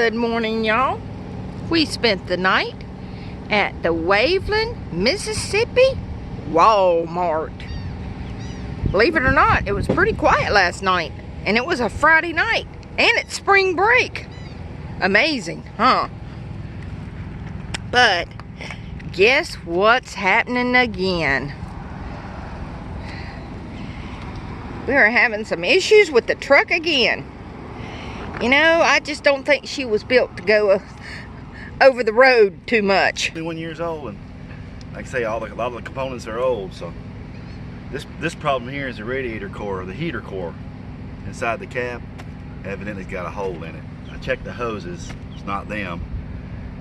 Good morning, y'all. We spent the night at the Waveland, Mississippi Walmart. Believe it or not, it was pretty quiet last night, and it was a Friday night, and it's spring break. Amazing, huh? But guess what's happening again? We are having some issues with the truck again. You know, I just don't think she was built to go over the road too much. 21 years old, and like I say, a lot of the components are old. So this problem here is the radiator core, or the heater core inside the cab. Evidently, it's got a hole in it. I checked the hoses; it's not them.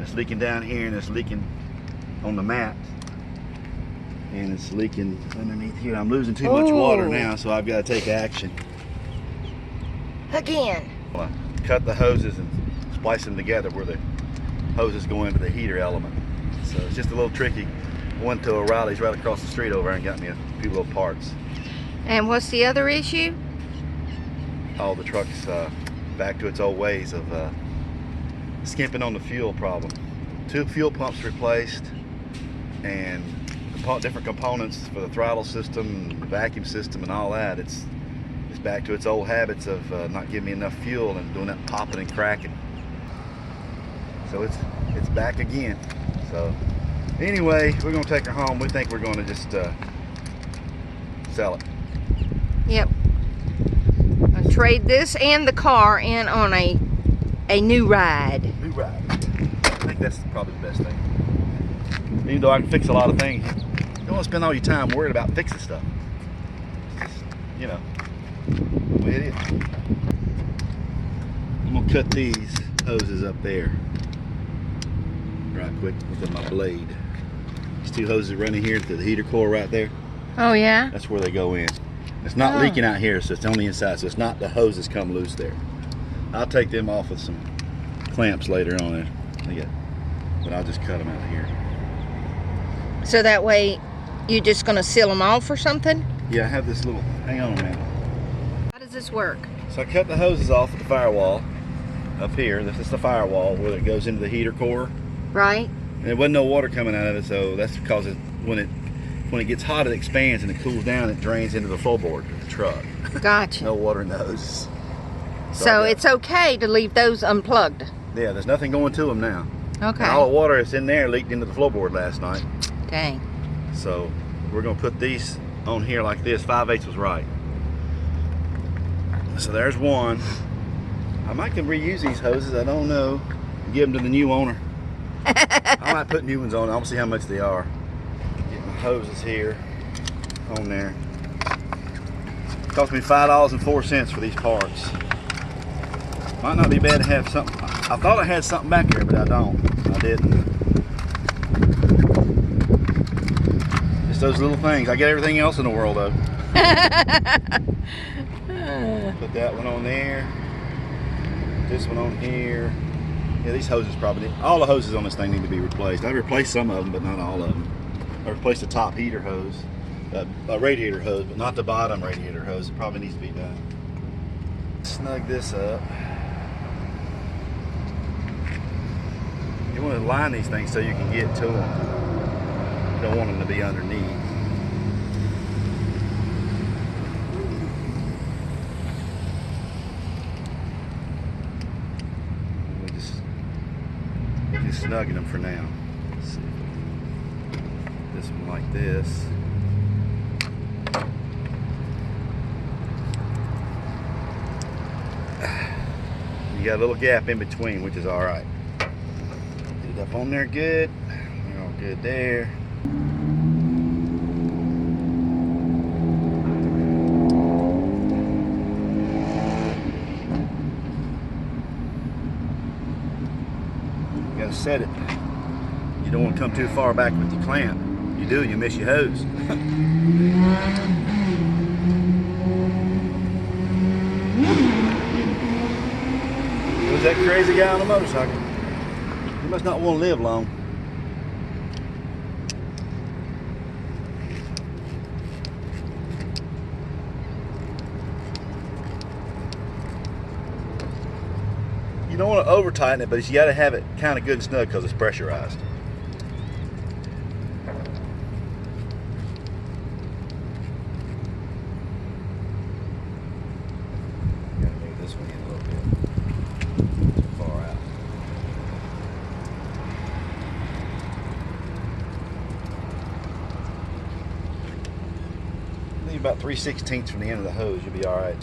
It's leaking down here, and it's leaking on the mat, and it's leaking underneath here. I'm losing too much water now, so I've got to take action. Again. I cut the hoses and splice them together where the hoses go into the heater element. So it's just a little tricky. I went to O'Reilly's right across the street over and got me a few little parts. And what's the other issue? Oh, the truck's back to its old ways of skimping on the fuel problem. 2 fuel pumps replaced, and different components for the throttle system, the vacuum system, and all that. It's back to its old habits of not giving me enough fuel and doing that popping and cracking. So it's back again. So anyway, we're gonna take her home. We think we're gonna just sell it. Yep. I'll trade this and the car in on a new ride. New ride. I think that's probably the best thing. Even though I can fix a lot of things, you don't want to spend all your time worried about fixing stuff. Just, you know, the way it is. I'm gonna cut these hoses up there right quick with my blade. These 2 hoses running here to the heater core right there. Oh yeah? That's where they go in. It's not leaking out here, so it's on the inside, so it's not the hoses come loose there. I'll take them off with some clamps later on there. But I'll just cut them out of here. So that way you're just gonna seal them off or something? Yeah, I have this little, hang on a minute. How does this work? So I cut the hoses off at the firewall up here. This is the firewall where it goes into the heater core. Right. And there wasn't no water coming out of it, so that's because when it gets hot, it expands, and it cools down, it drains into the floorboard of the truck. Gotcha. No water in the hoses. So it's okay to leave those unplugged? Yeah, there's nothing going to them now. Okay. And all the water that's in there leaked into the floorboard last night. Dang. So we're gonna put these on here like this. 5/8 was right. So there's one. I might can reuse these hoses, I don't know. Give them to the new owner. I might put new ones on. I'll see how much they are. Get my hoses here on there. It cost me $5.04 for these parts. Might not be bad to have something. I thought I had something back there, but I don't. I didn't. Just those little things. I get everything else in the world though. Put that one on there. This one on here. Yeah, these hoses probably, all the hoses on this thing need to be replaced. I replaced some of them, but not all of them. I replaced the top heater hose, radiator hose, but not the bottom radiator hose. It probably needs to be done. Snug this up. You want to line these things so you can get to them. You don't want them to be underneath. Just snugging them for now. Let's see. This one like this. You got a little gap in between, which is all right. Get it up on there good. We're all good there. You gotta set it. You don't want to come too far back with your clamp. You do, you miss your hose. Who's that crazy guy on the motorcycle? He must not want to live long. You don't want to over tighten it, but you got to have it kind of good and snug because it's pressurized. Got to move this one in a little bit. Too far out. Leave about 3/16 from the end of the hose, you'll be all right.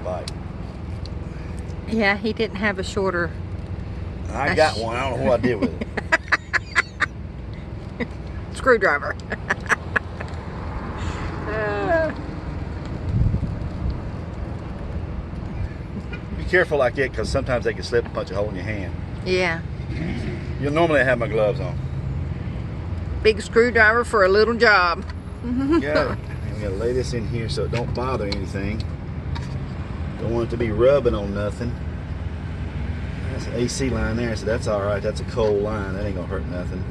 Bite. Yeah, he didn't have a shorter. I got one. I don't know what I did with it. Screwdriver. Be careful like that because sometimes they can slip and punch a hole in your hand. Yeah. You'll normally have my gloves on. Big screwdriver for a little job. Got it. And we gotta lay this in here so it don't bother anything. Don't want it to be rubbing on nothing. That's an AC line there, so that's all right. That's a cold line. That ain't gonna hurt nothing.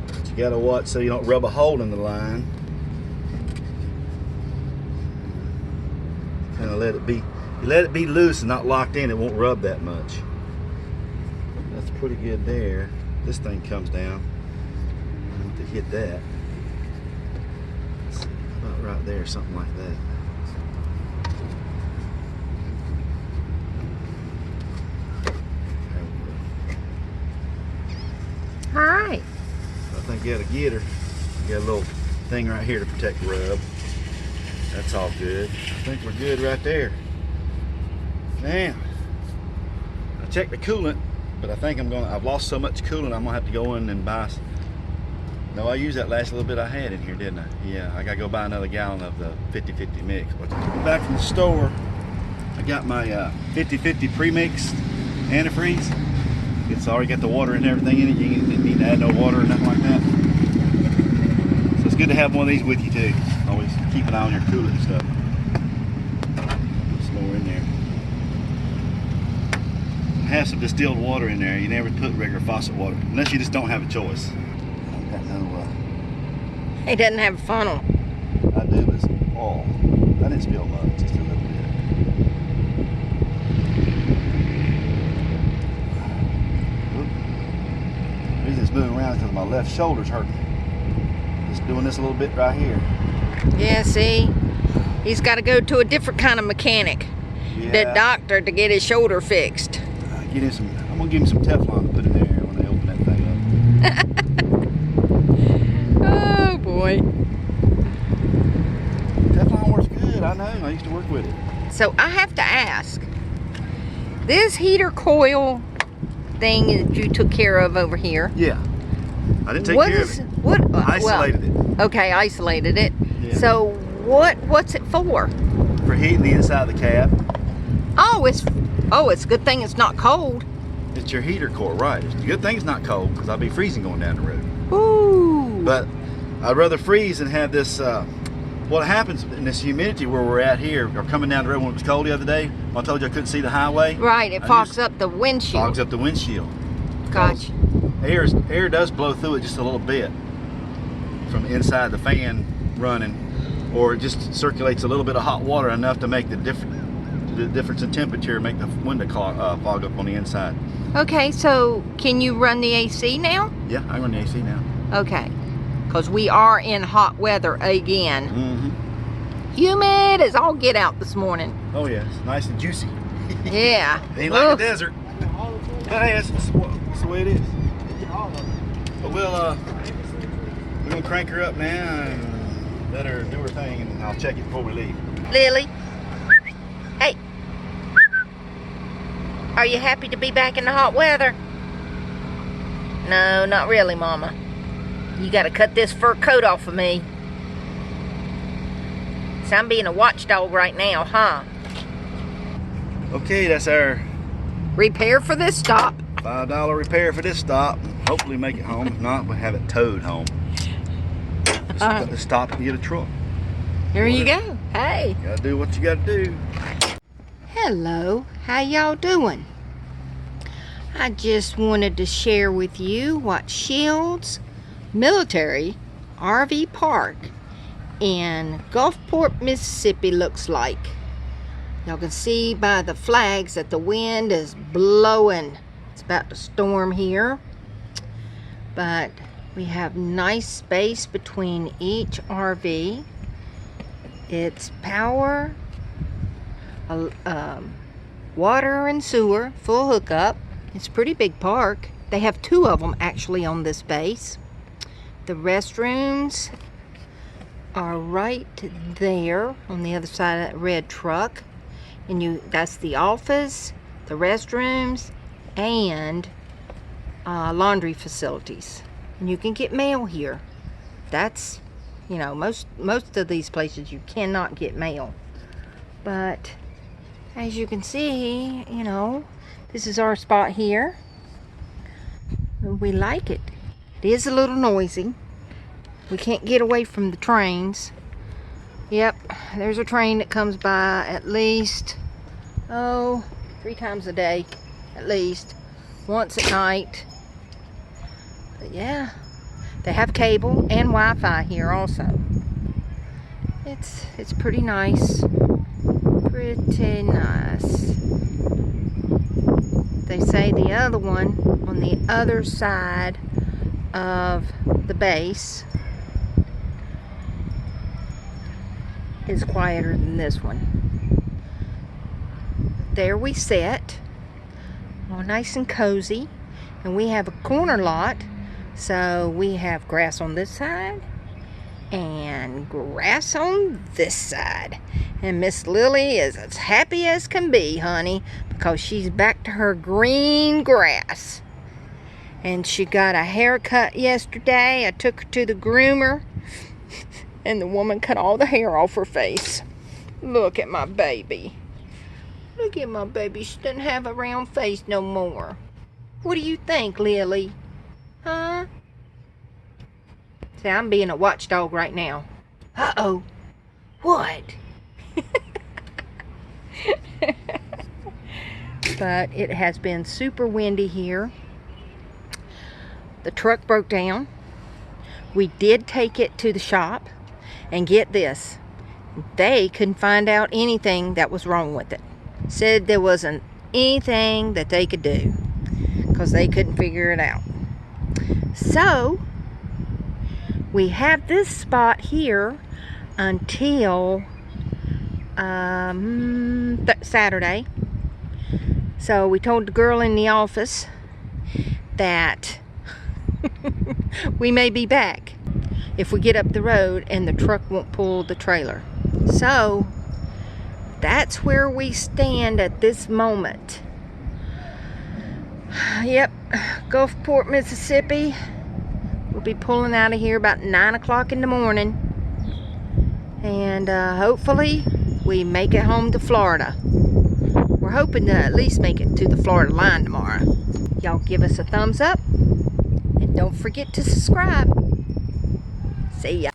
But you gotta watch so you don't rub a hole in the line. Kind of let it be. You let it be loose and not locked in, it won't rub that much. That's pretty good there. This thing comes down. I want to hit that. It's about right there, something like that. All right. I think you got to get her. You got a little thing right here to protect the rub. That's all good. I think we're good right there. Now, I checked the coolant, but I think I've lost so much coolant I'm gonna have to go in and buy. No, I used that last little bit I had in here, didn't I? Yeah, I gotta go buy another gallon of the 50/50 mix. But back from the store, I got my 50/50 pre-mixed antifreeze. It's already got the water and everything in it. You didn't need to add no water or nothing like that. So it's good to have one of these with you too. Always keep an eye on your coolant and stuff. Put some more in there. Have some distilled water in there. You never put regular faucet water unless you just don't have a choice. I've got no. He doesn't have a funnel. I do, but it's all. I didn't spill much, just a little bit. The reason it's moving around is because my left shoulder's hurting. Just doing this a little bit right here. Yeah, see? He's got to go to a different kind of mechanic. Yeah. The doctor to get his shoulder fixed. Get him some. I'm gonna give him some Teflon to put in there when they open that thing Oh boy. up. Teflon works good. I know. I used to work with it. So I have to ask, this heater coil thing that you took care of over here. Yeah. I didn't take care of it. What? Isolated it. Okay, isolated it. Yeah. So what's it for? For heating the inside of the cab. Oh, it's a good thing it's not cold. It's your heater core, right? It's a good thing it's not cold because I'll be freezing going down the road. Ooh. But I'd rather freeze than have this. What happens in this humidity where we're at here, or coming down the road when it was cold the other day, I told you I couldn't see the highway. Right, it fogs up the windshield. Fogs up the windshield. Gotcha. Air does blow through it just a little bit from inside the fan running, or it just circulates a little bit of hot water enough to make the difference in temperature, make the window fog up on the inside. Okay, so can you run the AC now? Yeah, I run the AC now. Okay, because we are in hot weather again. Mm-hmm. Humid as all get out this morning. Oh yeah, it's nice and juicy. Yeah. Ain't like the desert. Hey, that's the way it is. But we're gonna crank her up now and let her do her thing, and I'll check it before we leave. Lily. Hey. Are you happy to be back in the hot weather? No, not really, Mama. You gotta cut this fur coat off of me. So I'm being a watchdog right now, huh? Okay, that's our Repair for this stop. $5 repair for this stop. Hopefully make it home. If not, we'll have it towed home. Just stop and get a truck. Here you go. Hey. Gotta do what you gotta do. Hello. How y'all doing? I just wanted to share with you what Shields Military RV Park in Gulfport, Mississippi looks like. Y'all can see by the flags that the wind is blowing. It's about to storm here. But we have nice space between each RV. It's power, water and sewer, full hookup. It's a pretty big park. They have 2 of them actually on this base. The restrooms are right there on the other side of that red truck. And that's the office, the restrooms, and laundry facilities. And you can get mail here. That's, you know, most of these places you cannot get mail. But as you can see, you know, this is our spot here. We like it. It is a little noisy. We can't get away from the trains. Yep, there's a train that comes by at least, 3 times a day, at least. Once at night. But yeah, they have cable and Wi-Fi here also. It's pretty nice. Pretty nice. They say the other one on the other side of the base is quieter than this one. There we sit, all nice and cozy, and we have a corner lot, so we have grass on this side and grass on this side. And Miss Lily is as happy as can be, honey, because she's back to her green grass. And she got a haircut yesterday. I took her to the groomer, and the woman cut all the hair off her face. Look at my baby. Look at my baby. She doesn't have a round face no more. What do you think, Lily? Huh? See, I'm being a watchdog right now. Uh-oh. What? But it has been super windy here. The truck broke down. We did take it to the shop, and get this, they couldn't find out anything that was wrong with it. Said there wasn't anything that they could do because they couldn't figure it out. So we have this spot here until Saturday. So we told the girl in the office that we may be back if we get up the road and the truck won't pull the trailer. So that's where we stand at this moment. Yep, Gulfport, Mississippi. We'll be pulling out of here about 9 o'clock in the morning. And hopefully we make it home to Florida. We're hoping to at least make it to the Florida line tomorrow. Y'all give us a thumbs up. And don't forget to subscribe. See ya.